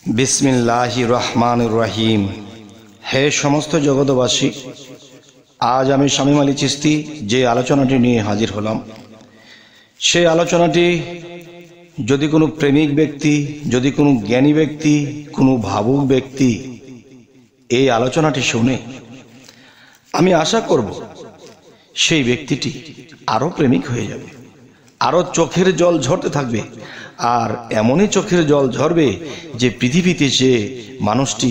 বিসমিল্লাহির রহমানির রহিম। হে সমস্ত জগতবাসী, আজ আমি শামীম আলী চিশতি যে আলোচনাটি নিয়ে হাজির হলাম, সেই আলোচনাটি যদি কোনো প্রেমিক ব্যক্তি, যদি কোনো জ্ঞানী ব্যক্তি, কোনো ভাবুক ব্যক্তি এই আলোচনাটি শুনে, আমি আশা করব সেই ব্যক্তিটি আরও প্রেমিক হয়ে যাবে, আরও চোখের জল ঝরতে থাকবে। আর এমনই চোখের জল ঝরবে যে পৃথিবীতে যে মানুষটি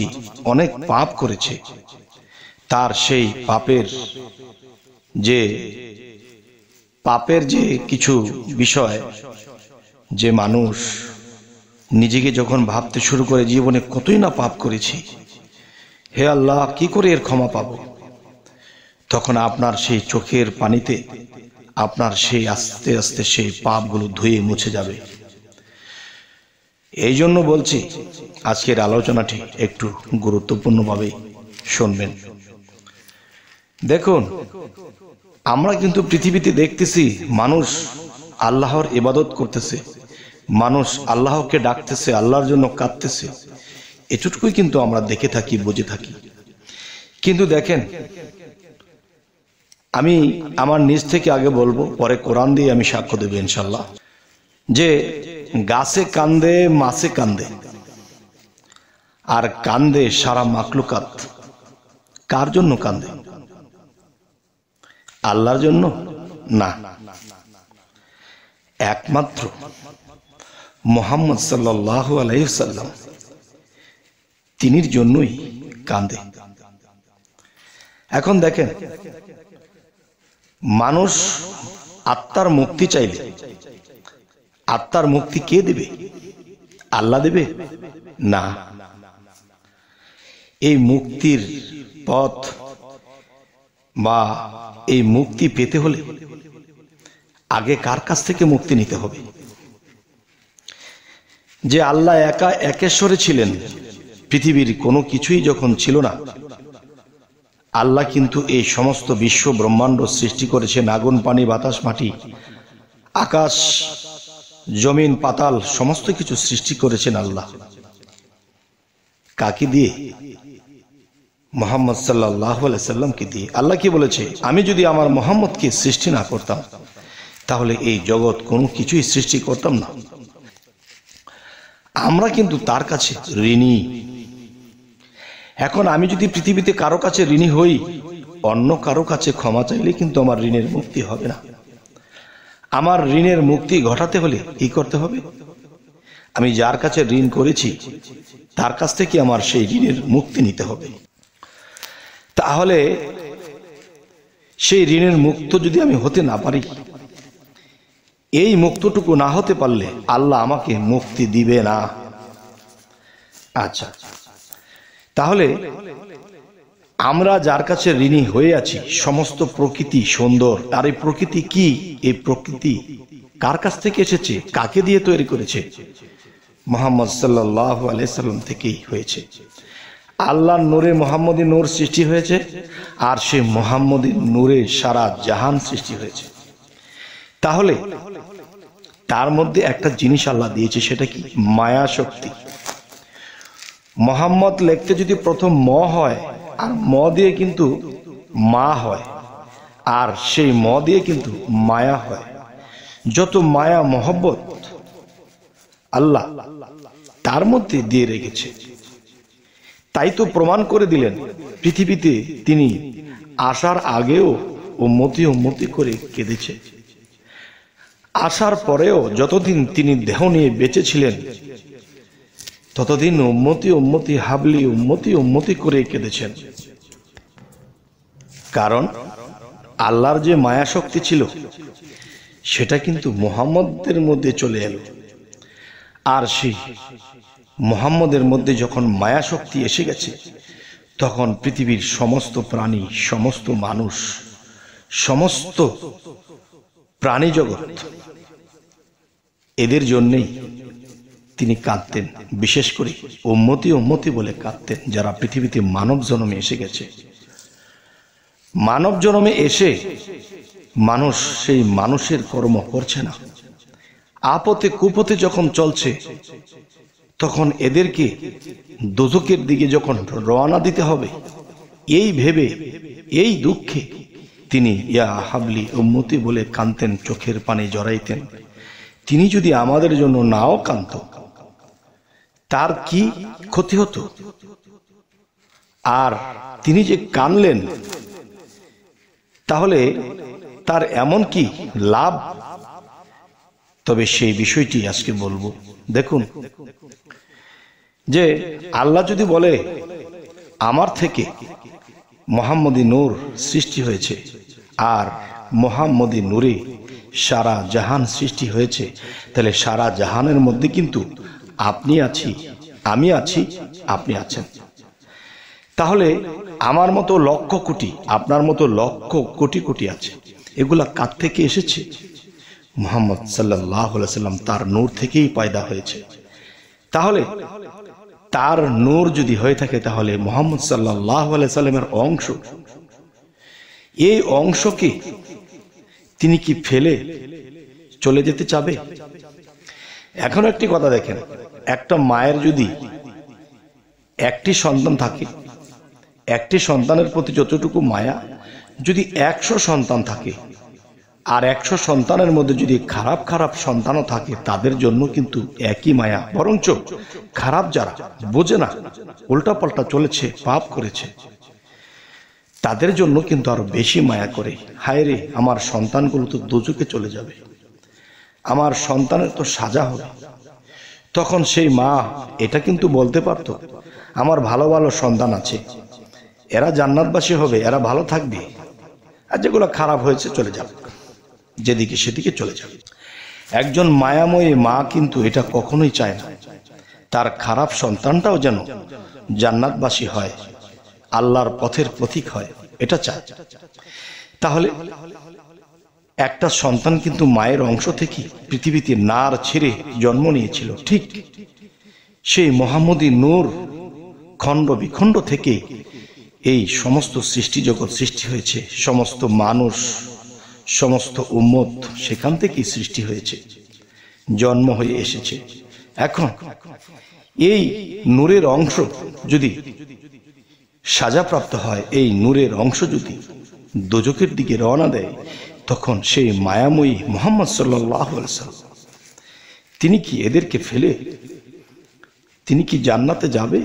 অনেক পাপ করেছে, তার সেই পাপের যে কিছু বিষয়, যে মানুষ নিজেকে যখন ভাবতে শুরু করে জীবনে কতই না পাপ করেছি, হে আল্লাহ কি করে এর ক্ষমা পাবো, তখন আপনার সেই চোখের পানিতে আপনার সেই আস্তে আস্তে সেই পাপগুলো ধুয়ে মুছে যাবে। এই জন্য বলছি, আজকের আলোচনাটি একটু গুরুত্বপূর্ণভাবে শুনবেন। দেখুন, আমরা কিন্তু পৃথিবীতে দেখতেছি মানুষ আল্লাহর ইবাদত করতেছে, মানুষ আল্লাহকে ডাকতেছে, আল্লাহর জন্য কাঁদতেছে, এটুকুই কিন্তু আমরা দেখে থাকি, বুঝে থাকি। কিন্তু দেখেন, আমি আমার নিজ থেকে আগে বলবো, পরে কোরআন দিয়ে আমি সাক্ষ্য দেব ইনশাল্লাহ, যে গাছে কান্দে, মাছে কান্দে, আর কান্দে সারা মাখলুকাত। কার জন্য কান্দে? আল্লাহর জন্য না, একমাত্র মুহাম্মদ সাল্লাল্লাহু আলাইহি ওয়াসাল্লাম তিনির জন্যই কান্দে। এখন দেখেন, মানুষ আত্মার মুক্তি চাইলে আত্মার মুক্তি কে দেবে? আল্লাহ দেবে? না। এই মুক্তির পথ বা এই মুক্তি পেতে হলে আগে কার কাছ থেকে মুক্তি নিতে হবে? যে আল্লাহ একা একেশ্বরে ছিলেন, পৃথিবীর কোনো কিছুই যখন ছিল না, আল্লাহ কিন্তু এই সমস্ত বিশ্ব ব্রহ্মাণ্ড সৃষ্টি করেছেন। আগুন, পানি, বাতাস, মাটি, আকাশ, জমিন, পাতাল, সমস্ত কিছু সৃষ্টি করেছেন আল্লাহ। কাকে দিয়ে? মুহাম্মদ সাল্লাল্লাহু আলাইহি সাল্লামকে দিয়ে। আল্লাহ কি বলেছে? আমি যদি আমার মুহাম্মদকে সৃষ্টি না করতাম, তাহলে এই জগৎ কোনো কিছুই সৃষ্টি করতাম না। আমরা কিন্তু তার কাছে ঋণী। এখন আমি যদি পৃথিবীতে কারো কাছে ঋণী হই, অন্য কারো কাছে ক্ষমা চাইলে কিন্তু আমার ঋণের মুক্তি হবে না। আমার ঋণের মুক্তি ঘটাতে হলে কি করতে হবে? আমি যার কাছে ঋণ করেছি তার কাছ থেকে আমার সেই ঋণের মুক্তি নিতে হবে। তাহলে সেই ঋণের মুক্ত যদি আমি হতে না পারি, এই মুক্তটুকু না হতে পারলে আল্লাহ আমাকে মুক্তি দিবে না। আচ্ছা, তাহলে আমরা যার কাছে ঋণী হয়ে আছি, সমস্ত প্রকৃতি সুন্দর, আর এই প্রকৃতি কি? এই প্রকৃতি কার কাছ থেকে এসেছে? কাকে দিয়ে তৈরি করেছে? মুহাম্মদ সাল্লাল্লাহু আলাইহি সাল্লাম থেকেই হয়েছে। আল্লাহর নূরে মুহাম্মদী নূর সৃষ্টি হয়েছে, আর সেই মুহাম্মদী নূরে সারা জাহান সৃষ্টি হয়েছে। তাহলে তার মধ্যে একটা জিনিস আল্লাহ দিয়েছে, সেটা কি? মায়া শক্তি। মুহাম্মদ লিখতে যদি প্রথম ম হয়, আর ম দিয়ে কিন্তু মা হয়, আর সেই ম দিয়ে কিন্তু মায়া হয়। যত মায়া মহব্বত আল্লাহ তার মধ্যে দিয়ে রেখেছে। তাই তো প্রমাণ করে দিলেন, পৃথিবীতে তিনি আসার আগেও উম্মতি করে কেঁদেছে, আসার পরেও যতদিন তিনি দেহ নিয়ে বেঁচে ছিলেন, ততদিন উম্মতি হাবলি, উম্মতি করে কেঁদেছেন। কারণ আল্লাহর যে মায়া শক্তি ছিল, সেটা কিন্তু মুহাম্মদের মধ্যে চলে এলো। আর সেই মুহাম্মদের মধ্যে যখন মায়া শক্তি এসে গেছে, তখন পৃথিবীর সমস্ত প্রাণী, সমস্ত মানুষ, সমস্ত প্রাণী জগৎ, এদের জন্যেই তিনি কাঁদতেন। বিশেষ করে উম্মতি বলে কাঁদতেন, যারা পৃথিবীতে মানব জন্মে এসে গেছে। মানব জন্মে এসে মানুষ সেই মানুষের কর্ম করছে না, আপতে কুপথে যখন চলছে, তখন এদেরকে দোজখের দিকে যখন রওনা দিতে হবে, এই ভেবে, এই দুঃখে তিনি ইয়া হাবলি উম্মতি বলে কাঁদতেন, চোখের পানি জড়াইতেন। তিনি যদি আমাদের জন্য নাও কাঁদত, তার কি ক্ষতি হতো? আর তিনি যে কাঁদলেন, তাহলে তার এমন কি লাভ? তবে সেই বিষয়টি আজকে বলবো। দেখুন, যে আল্লাহ যদি বলে আমার থেকে মোহাম্মদী নূর সৃষ্টি হয়েছে, আর মোহাম্মদী নূরে সারা জাহান সৃষ্টি হয়েছে, তাহলে সারা জাহানের মধ্যে কিন্তু আপনি আছি, আমি আছি, আপনি আছেন। তাহলে আমার মতো লক্ষ কোটি, আপনার মতো লক্ষ কোটি কোটি আছে। এগুলা কার থেকে এসেছে? মুহাম্মদ সাল্লাল্লাহু আলাইহি সাল্লাম তার নূর থেকেই পয়দা হয়েছে। তাহলে তার নূর যদি হয়ে থাকে, তাহলে মুহাম্মদ সাল্লাল্লাহু আলাইহি সাল্লামের অংশ, এই অংশকে তিনি কি ফেলে চলে যেতে চাবে? এখন একটি কথা দেখেন, একটা মায়ের যদি একটি সন্তান থাকে, একটি সন্তানের প্রতি যতটুকু মায়া, যদি 100 সন্তান থাকে, আর 100 সন্তানের মধ্যে যদি খারাপ খারাপ সন্তানও থাকে, তাদের জন্য কিন্তু একই মায়া। বরঞ্চ খারাপ যারা বোঝে না, উল্টাপাল্টা চলেছে, পাপ করেছে, তাদের জন্য কিন্তু আরো বেশি মায়া করে। হায় রে, আমার সন্তানগুলো তো দোজখে চলে যাবে, আমার সন্তানের তো সাজা হবে। তখন সেই মা এটা কিন্তু বলতে পারতো, আমার ভালো ভালো সন্তান আছে, এরা জান্নাতবাসী হবে, এরা ভালো থাকবে, আর যেগুলো খারাপ হয়েছে চলে যাবে, যেদিকে সেদিকে চলে যাবে। একজন মায়াময়ী মা কিন্তু এটা কখনোই চায় না, তার খারাপ সন্তানটাও যেন জান্নাতবাসী হয়, আল্লাহর পথের পথিক হয়, এটা চায়। তাহলে একটা সন্তান কিন্তু মায়ের অংশ থেকে পৃথিবীতে নার ছেড়ে জন্ম নিয়েছিল। ঠিক সেই মোহাম্মদী নূর খণ্ড বিখণ্ড থেকে এই সমস্ত সৃষ্টি জগৎ সৃষ্টি হয়েছে, সমস্ত মানুষ, সমস্ত উম্মত সেখান থেকেই সৃষ্টি হয়েছে, জন্ম হয়ে এসেছে। এখন এই নূরের অংশ যদি সাজাপ্রাপ্ত হয়, এই নূরের অংশ যদি দোজখের দিকে রওনা দেয়, তখন সেই মায়াময়ী মুহাম্মদ সাল্লাল্লাহু আলাইহি ওয়াসাল্লাম তিনি কি এদেরকে ফেলে তিনি কি জান্নাতে যাবে?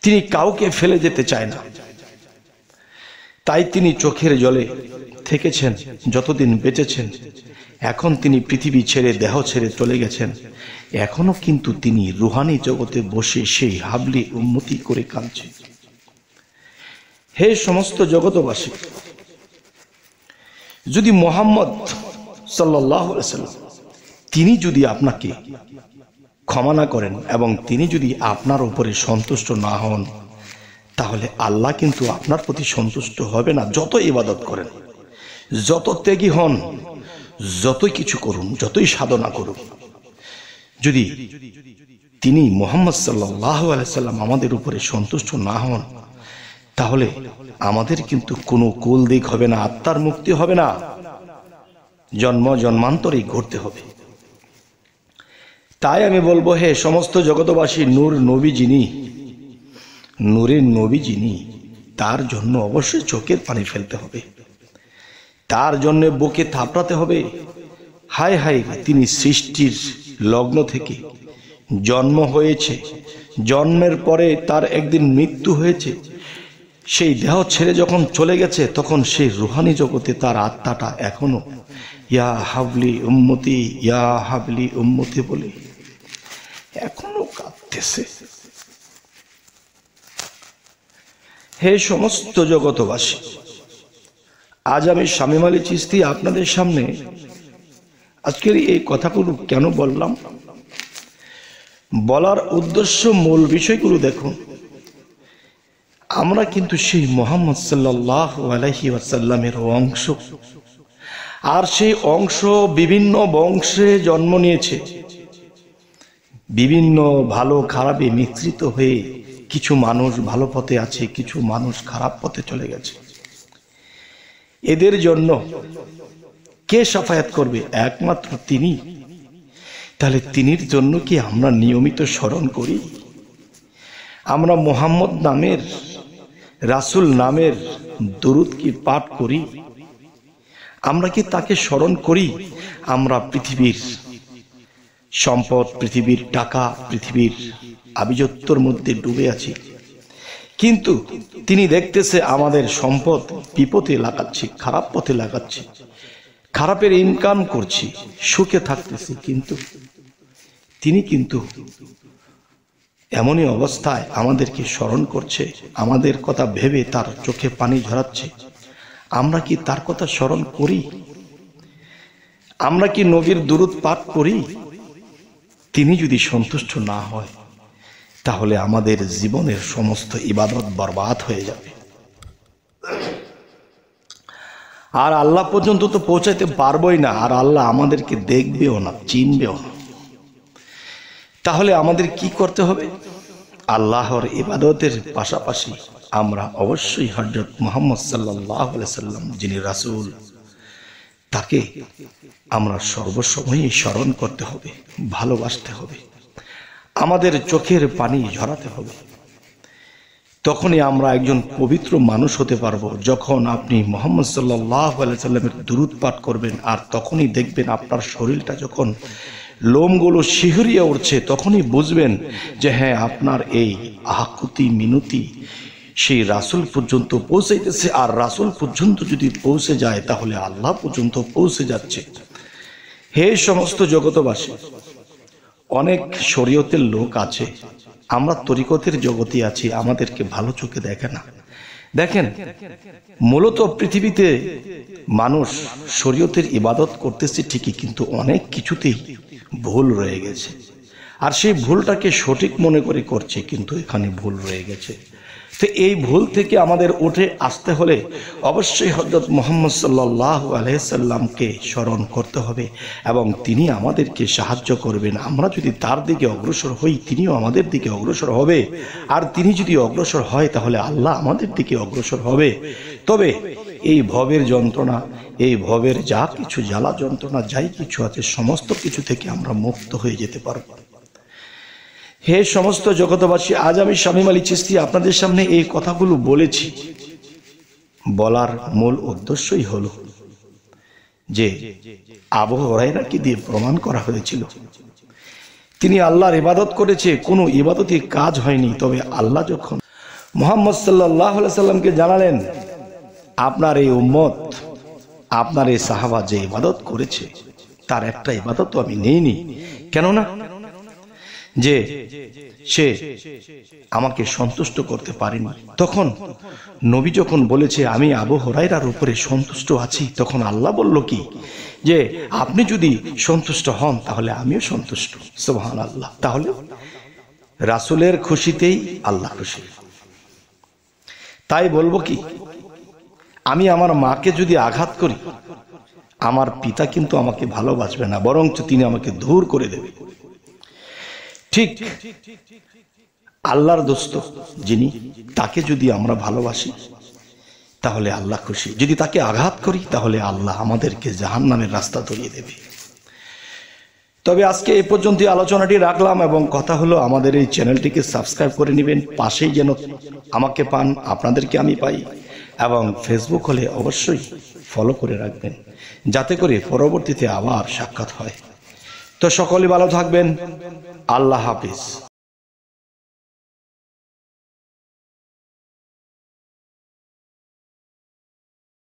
তিনি কাউকে ফেলে যেতে চায় না। তাই তিনি চোখের জলে থেকেছেন যতদিন বেঁচেছেন। এখন তিনি পৃথিবী ছেড়ে, দেহ ছেড়ে চলে গেছেন। এখনো কিন্তু তিনি রুহানি জগতে বসে সেই হাবলি উম্মতি করে কাঁদছে। হে সমস্ত জগতবাসী, যদি মুহাম্মদ সাল্লাল্লাহু আলাইহি ওয়াসাল্লাম তিনি যদি আপনাকে ক্ষমা না করেন এবং তিনি যদি আপনার উপরে সন্তুষ্ট না হন, তাহলে আল্লাহ কিন্তু আপনার প্রতি সন্তুষ্ট হবে না। যত ইবাদত করেন, যত ত্যাগী হন, যতই কিছু করুন, যতই সাধনা করুন, যদি তিনি মুহাম্মদ সাল্লাল্লাহু আলাইহি ওয়াসাল্লাম আমাদের উপরে সন্তুষ্ট না হন, তাহলে আমাদের কিন্তু কোনো কুল দিক হবে না, আত্মার মুক্তি হবে না, জন্ম জন্মান্তরেই ঘটতে হবে। তাই আমি বলবো, হে সমস্ত জগতবাসী, নূর নবী যিনি, নূরের নবী যিনি, তার জন্য অবশ্যই চোখের পানি ফেলতে হবে, তার জন্য বুকে থাপড়াতে হবে। হায় হায়, তিনি সৃষ্টির লগ্ন থেকে জন্ম হয়েছে, জন্মের পরে তার একদিন মৃত্যু হয়েছে, সেই দেহ ছেড়ে যখন চলে গেছে, তখন সেই রুহানি জগতে তার আত্মাটা এখনো ইয়া হাবলি উম্মতি, ইয়া হাবলি উম্মতি বলে এখনো কাঁদতেছে। হে সমস্ত জগতবাসী, আজ আমি শামীম আলী চিশতি আপনাদের সামনে আজকের এই কথাগুলো কেন বললাম, বলার উদ্দেশ্য, মূল বিষয়গুলো দেখুন। আমরা কিন্তু সেই মুহাম্মদ সাল্লাল্লাহু আলাইহি ওয়াসাল্লামের অংশ, আর সেই অংশ বিভিন্ন বংশে জন্ম নিয়েছে, বিভিন্ন ভালো খারাপে মিশ্রিত হয়ে কিছু মানুষ ভালো পথে আছে, কিছু মানুষ খারাপ পথে চলে গেছে। এদের জন্য কে শাফায়াত করবে? একমাত্র তিনি। তাহলে তিনির জন্য কি আমরা নিয়মিত স্মরণ করি? আমরা মোহাম্মদ নামের, রাসূল নামের দরুদ কি পাঠ করি? আমরা কি তাকে স্মরণ করি? আমরা পৃথিবীর সম্পদ, পৃথিবীর টাকা, পৃথিবীর আভিজাত্যের মধ্যে ডুবে আছি, কিন্তু তিনি দেখতেছে আমাদের সম্পদ বিপদে লাগাচ্ছি, খারাপ পথে লাগাচ্ছি, খারাপের ইনকাম করছি, সুখে থাকতেছি, কিন্তু তিনি কিন্তু এমনই অবস্থায় আমাদেরকে স্মরণ করছে, আমাদের কথা ভেবে তার চোখে পানি ঝরাচ্ছে। আমরা কি তার কথা স্মরণ করি? আমরা কি নবীর দুরূদ পাঠ করি? তিনি যদি সন্তুষ্ট না হয় তাহলে আমাদের জীবনের সমস্ত ইবাদত বরবাদ হয়ে যাবে, আর আল্লাহ পর্যন্ত তো পৌঁছাইতে পারবোই না, আর আল্লাহ আমাদেরকে দেখবেও না, চিনবেও না। তাহলে আমাদের কি করতে হবে? আল্লাহর ইবাদতের পাশাপাশি আমরা অবশ্যই হযরত মুহাম্মদ সাল্লাল্লাহু আলাইহি সাল্লাম, যিনি রাসূল, তাকে আমরা সর্বসময়ই স্মরণ করতে হবে, ভালোবাসতে হবে, আমাদের চোখের পানি ঝরাতে হবে। তখনই আমরা একজন পবিত্র মানুষ হতে পারবো। যখন আপনি মুহাম্মদ সাল্লাল্লাহু আলাইহি সাল্লামের দুরূদ পাঠ করবেন, আর তখনই দেখবেন আপনার শরীরটা যখন লোমগুলো শিহরিয়ে উঠছে, তখনই বুঝবেন যে হ্যাঁ, আপনার এই আকুতি মিনতি সেই রাসূল পর্যন্ত পৌঁছাইতেছে, আর রাসূল পর্যন্ত যদি পৌঁছে যায় তাহলে আল্লাহ পর্যন্ত পৌঁছে যাচ্ছে। হে সমস্ত জগতবাসী, অনেক শরীয়তের লোক আছে, আমরা তরিকতের জগতে আছি, আমাদেরকে ভালো চোখে দেখে না। দেখেন, মূলত পৃথিবীতে মানুষ শরীয়তের ইবাদত করতেছে ঠিকই, কিন্তু অনেক কিছুতেই ভুল রয়ে গেছে, আর সেই ভুলটাকে সঠিক মনে করে করছে, কিন্তু এখানে ভুল রয়ে গেছে। তো এই ভুল থেকে আমাদের উঠে আসতে হলে অবশ্যই হযরত মুহাম্মদ সাল্লাল্লাহু আলাইহি সাল্লামকে স্মরণ করতে হবে, এবং তিনি আমাদেরকে সাহায্য করবেন। আমরা যদি তার দিকে অগ্রসর হই, তিনিও আমাদের দিকে অগ্রসর হবে, আর তিনি যদি অগ্রসর হয় তাহলে আল্লাহ আমাদের দিকে অগ্রসর হবে। তবে এই ভবের যন্ত্রণা, এই ভবের যা কিছু জ্বালা যন্ত্রণা, যাই কিছু আছে, সমস্ত কিছু থেকে আমরা মুক্ত হয়ে যেতে পারব। হে সমস্ত জগতবাসী, আজ আমি শামীম আলী চিশতি আপনাদের সামনে এই কথাগুলো বলেছি। বলার মূল উদ্দেশ্যই হলো যে আবু হুরায়রাকে দিয়ে প্রমাণ করা হয়েছিল তিনি আল্লাহর ইবাদত করেছে, কোনো ইবাদতই কাজ হয়নি। তবে আল্লাহ যখন মুহাম্মদ সাল্লাল্লাহু আলাইহি সাল্লামকে জানালেন, আপনার এই উম্মত, আপনার এই সাহাবা যে ইবাদত করেছে তার একটা ইবাদতও আমি নেইনি, কেননা যে সে আমাকে সন্তুষ্ট করতে পারেনি। তখন নবী যখন বলেছে আমি আবু হুরায়রার উপরে সন্তুষ্ট আছি, তখন আল্লাহ বলল কি, যে আপনি যদি সন্তুষ্ট হন তাহলে আমিও সন্তুষ্ট। সুবহানাল্লাহ। তাহলে রাসূলের খুশিতেই আল্লাহ খুশি। তাই বলবো কি, আমি আমার মাকে যদি আঘাত করি, আমার পিতা কিন্তু আমাকে ভালোবাসবে না, বরঞ্চ তিনি আমাকে দূর করে দেবে। ঠিক আল্লাহর দোস্ত যিনি, তাকে যদি আমরা ভালোবাসি তাহলে আল্লাহ খুশি। যদি তাকে আঘাত করি তাহলে আল্লাহ আমাদেরকে জাহান্নামের রাস্তা ধরিয়ে দেবে। তবে আজকে এই পর্যন্ত আলোচনাটি রাখলাম, এবং কথা হলো আমাদের এই চ্যানেলটিকে সাবস্ক্রাইব করে নেবেন, পাশেই যেন আমাকে পান, আপনাদেরকে আমি পাই, এবং ফেসবুক হলে অবশ্যই ফলো করে রাখবেন, যাতে করে পরবর্তীতে আবার সাক্ষাৎ হয়। তো সকলে ভালো থাকবেন। আল্লাহ হাফিজ।